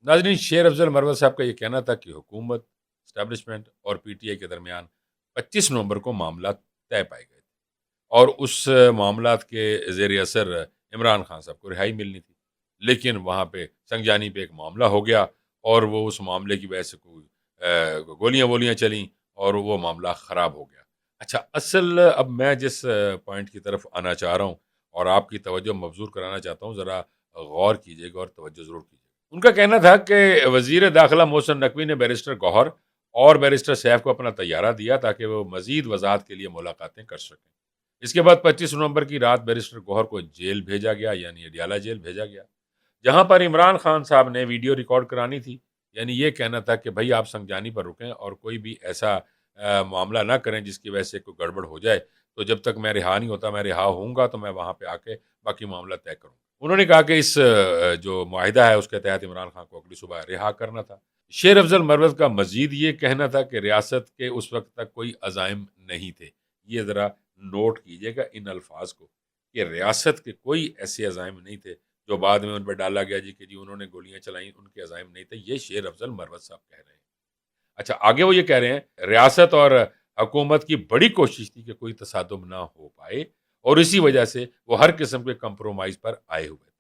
ناظرین، شیر افضل مروت صاحب کا یہ کہنا تھا کہ حکومت، اسٹیبلشمنٹ اور پی ٹی آئی کے درمیان 25 نومبر کو معاملات طے پائے گئے تھے، اور اس معاملات کے زیر اثر عمران خان صاحب کو رہائی ملنی تھی، لیکن وہاں پہ سنگجانی پہ ایک معاملہ ہو گیا، اور وہ اس معاملے کی وجہ سے کوئی گولیاں وولیاں چلیں، اور وہ معاملہ خراب ہو گیا۔ اچھا، اصل اب میں جس پوائنٹ کی طرف آنا چاہ رہا ہوں اور آپ کی توجہ مبذول کرانا چاہتا ہوں، ذرا غور کیجیے گا اور توجہ ضرور کیجیے گا۔ ان کا کہنا تھا کہ وزیر داخلہ محسن نقوی نے بیرسٹر گوہر اور بیرسٹر سیف کو اپنا طیارہ دیا تاکہ وہ مزید وضاحت کے لیے ملاقاتیں کر سکیں۔ اس کے بعد 25 نومبر کی رات بیرسٹر گوہر کو جیل بھیجا گیا، یعنی اڈیالہ جیل بھیجا گیا، جہاں پر عمران خان صاحب نے ویڈیو ریکارڈ کرانی تھی۔ یعنی یہ کہنا تھا کہ بھائی آپ سنگجانی پر رکیں اور کوئی بھی ایسا معاملہ نہ کریں جس کی وجہ سے کوئی گڑبڑ ہو جائے، تو جب تک میں رہا نہیں ہوتا، میں رہا ہوں گا تو میں وہاں پہ آ کے باقی معاملہ طے کروں گا۔ انہوں نے کہا کہ اس جو معاہدہ ہے اس کے تحت عمران خان کو اگلی صبح رہا کرنا تھا۔ شیر افضل مروت کا مزید یہ کہنا تھا کہ ریاست کے اس وقت تک کوئی عزائم نہیں تھے۔ یہ ذرا نوٹ کیجئے گا ان الفاظ کو، کہ ریاست کے کوئی ایسے عزائم نہیں تھے جو بعد میں ان پہ ڈالا گیا جی کہ جی انہوں نے گولیاں چلائیں، ان کے عزائم نہیں تھے۔ یہ شیر افضل مروت صاحب کہہ رہے ہیں۔ اچھا، آگے وہ یہ کہہ رہے ہیں ریاست اور حکومت کی بڑی کوشش تھی کہ کوئی تصادم نہ ہو پائے، اور اسی وجہ سے وہ ہر قسم کے کمپرومائز پر آئے ہوئے تھے۔